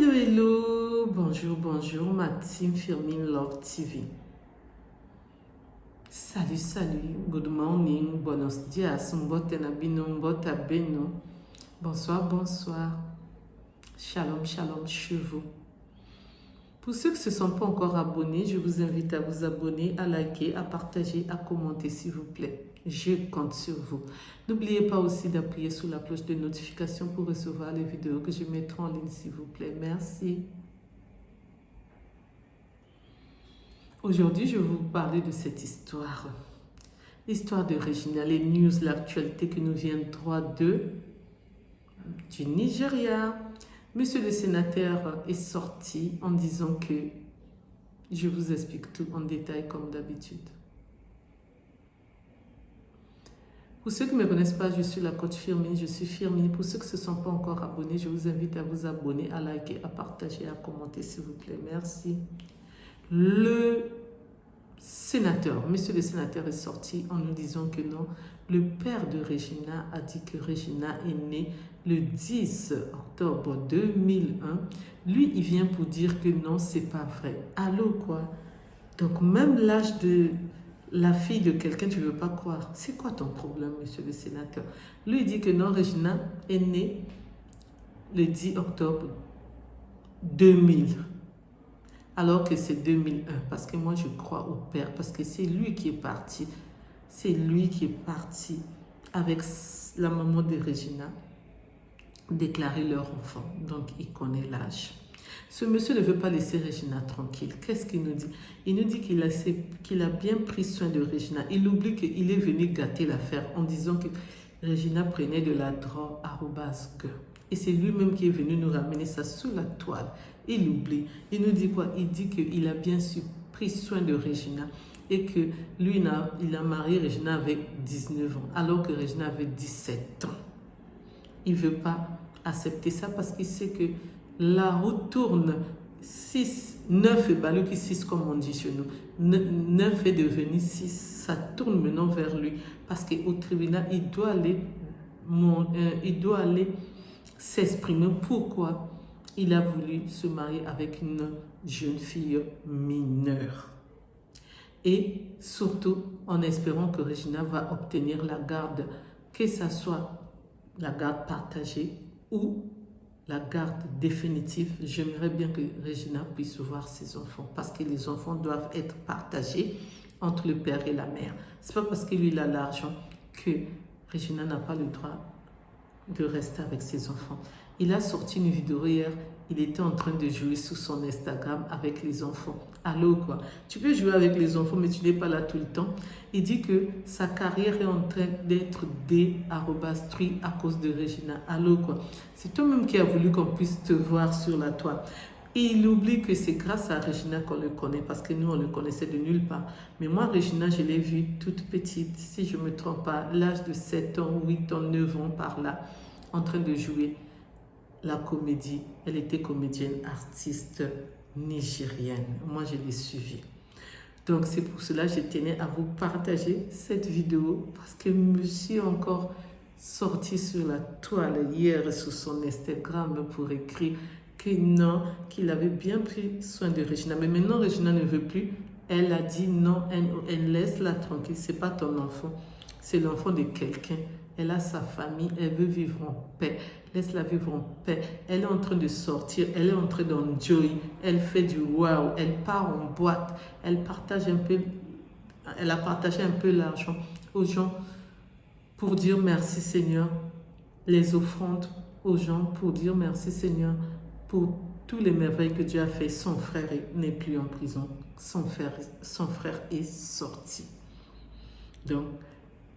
Hello, hello, bonjour, ma team Firmin Love TV. Salut, good morning, buenos dias, mbota beno. Bonsoir, shalom chez vous. Pour ceux qui ne se sont pas encore abonnés, je vous invite à vous abonner, à liker, à partager, à commenter s'il vous plaît. Je compte sur vous. N'oubliez pas aussi d'appuyer sur la cloche de notification pour recevoir les vidéos que je mettrai en ligne s'il vous plaît. Merci. Aujourd'hui, je vais vous parler de cette histoire. L'histoire de Regina, les news, l'actualité qui nous vient droit du Nigeria. Monsieur le sénateur est sorti en disant que je vous explique tout en détail comme d'habitude. Pour ceux qui ne me connaissent pas, je suis la coach Firmin, je suis Firmin. Pour ceux qui ne se sont pas encore abonnés, je vous invite à vous abonner, à liker, à partager, à commenter s'il vous plaît. Merci. Le sénateur, monsieur le sénateur est sorti en nous disant que non, le père de Regina a dit que Regina est née le 10 octobre 2001. Lui, il vient pour dire que non, c'est pas vrai. Allô, quoi? Donc, même l'âge de la fille de quelqu'un, tu ne veux pas croire. C'est quoi ton problème, monsieur le sénateur? Lui, il dit que non, Regina est née le 10 octobre 2000. Alors que c'est 2001, parce que moi je crois au père, parce que c'est lui qui est parti. C'est lui qui est parti avec la maman de Regina déclarer leur enfant. Donc il connaît l'âge. Ce monsieur ne veut pas laisser Regina tranquille. Qu'est-ce qu'il nous dit? Il nous dit qu'il a bien pris soin de Regina. Il oublie qu'il est venu gâter l'affaire en disant que Regina prenait de la drogue @que. Et c'est lui-même qui est venu nous ramener ça sous la toile. Il oublie. Il nous dit quoi? Il dit qu'il a bien pris soin de Regina et que lui, il a marié Regina avec 19 ans, alors que Regina avait 17 ans. Il ne veut pas accepter ça parce qu'il sait que la roue tourne 9 est balu qui 6 comme on dit chez nous. 9 est devenu 6. Ça tourne maintenant vers lui parce qu'au tribunal, il doit aller s'exprimer pourquoi il a voulu se marier avec une jeune fille mineure. Et surtout en espérant que Regina va obtenir la garde, que ce soit la garde partagée ou la garde définitive. J'aimerais bien que Regina puisse voir ses enfants parce que les enfants doivent être partagés entre le père et la mère. Ce n'est pas parce que lui il a l'argent que Regina n'a pas le droit de rester avec ses enfants. Il a sorti une vidéo hier, il était en train de jouer sur son Instagram avec les enfants. Allô, quoi? Tu peux jouer avec les enfants, mais tu n'es pas là tout le temps. Il dit que sa carrière est en train d'être déstruite à cause de Regina. Allô, quoi? C'est toi-même qui as voulu qu'on puisse te voir sur la toile. Et il oublie que c'est grâce à Regina qu'on le connaît, parce que nous, on le connaissait de nulle part. Mais moi, Regina, je l'ai vue toute petite, si je ne me trompe pas, l'âge de 7 ans, 8 ans, 9 ans par là, en train de jouer la comédie. Elle était comédienne, artiste nigérienne. Moi, je l'ai suivie. Donc, c'est pour cela que je tenais à vous partager cette vidéo parce que je me suis encore sortie sur la toile hier sur son Instagram pour écrire que non, qu'il avait bien pris soin de Regina. Mais maintenant, Regina ne veut plus. Elle a dit non, elle laisse-la tranquille. Ce n'est pas ton enfant, c'est l'enfant de quelqu'un. Elle a sa famille, elle veut vivre en paix. Laisse-la vivre en paix. Elle est en train de sortir, elle est en train d'enjoy. Elle fait du wow, elle part en boîte. Elle a partagé un peu l'argent aux gens pour dire merci Seigneur. Les offrandes aux gens pour dire merci Seigneur pour tous les merveilles que Dieu a fait. Son frère n'est plus en prison. Son frère est sorti. Donc,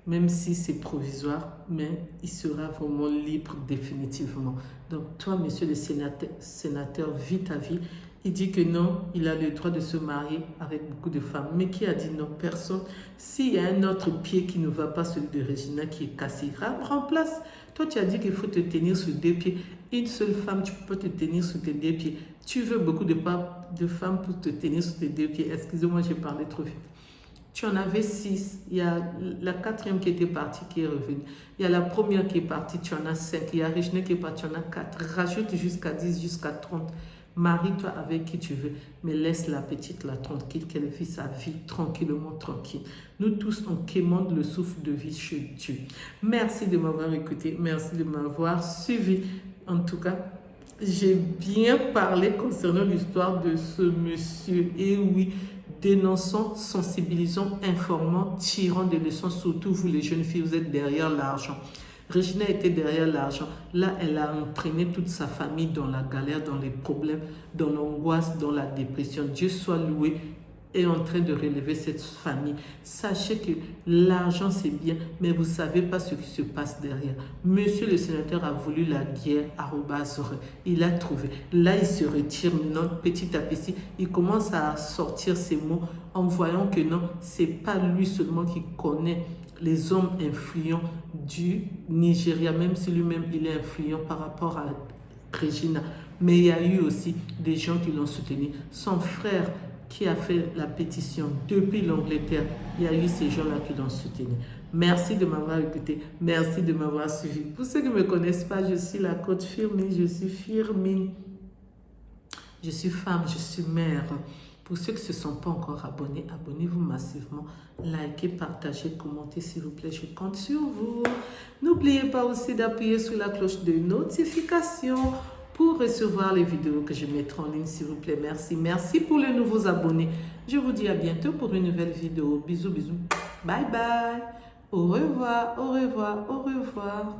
même si c'est provisoire, mais il sera vraiment libre définitivement. Donc toi, monsieur le sénateur, vis ta vie. Il dit que non, il a le droit de se marier avec beaucoup de femmes. Mais qui a dit non? Personne. S'il y a un autre pied qui ne va pas, celui de Regina qui est cassé, remplace. Toi, tu as dit qu'il faut te tenir sur 2 pieds. Une seule femme, tu peux te tenir sur tes 2 pieds. Tu veux beaucoup de femmes pour te tenir sur tes 2 pieds. Excusez-moi, j'ai parlé trop vite. Tu en avais 6, il y a la 4e qui était partie qui est revenue. Il y a la première qui est partie, tu en as 5. Il y a Regina qui est partie, tu en as 4. Rajoute jusqu'à 10, jusqu'à 30. Marie-toi avec qui tu veux, mais laisse la petite là tranquille, qu'elle vit sa vie tranquillement, tranquille. Nous tous, on quémande le souffle de vie chez Dieu. Merci de m'avoir écouté, merci de m'avoir suivi. En tout cas, j'ai bien parlé concernant l'histoire de ce monsieur. Et oui, dénonçons, sensibilisons, informant, tirant des leçons, surtout vous les jeunes filles, vous êtes derrière l'argent. Regina était derrière l'argent. Là, elle a entraîné toute sa famille dans la galère, dans les problèmes, dans l'angoisse, dans la dépression. Dieu soit loué, est en train de relever cette famille. Sachez que l'argent c'est bien, mais vous ne savez pas ce qui se passe derrière. Monsieur le sénateur a voulu la guerre, il a trouvé. Là, il se retire maintenant, petit à petit. Il commence à sortir ses mots en voyant que non, c'est pas lui seulement qui connaît les hommes influents du Nigeria, même si lui-même il est influent par rapport à Regina. Mais il y a eu aussi des gens qui l'ont soutenu. Son frère qui a fait la pétition depuis l'Angleterre, il y a eu ces gens-là qui l'ont soutenu. Merci de m'avoir écouté, merci de m'avoir suivi. Pour ceux qui ne me connaissent pas, je suis la coach Firmine, je suis Firmine. Je suis femme, je suis mère. Pour ceux qui ne se sont pas encore abonnés, abonnez-vous massivement, likez, partagez, commentez s'il vous plaît, je compte sur vous. N'oubliez pas aussi d'appuyer sur la cloche de notification pour recevoir les vidéos que je mettrai en ligne, s'il vous plaît. Merci. Merci pour les nouveaux abonnés. Je vous dis à bientôt pour une nouvelle vidéo. Bisous, bisous. Bye bye. Au revoir, au revoir, au revoir.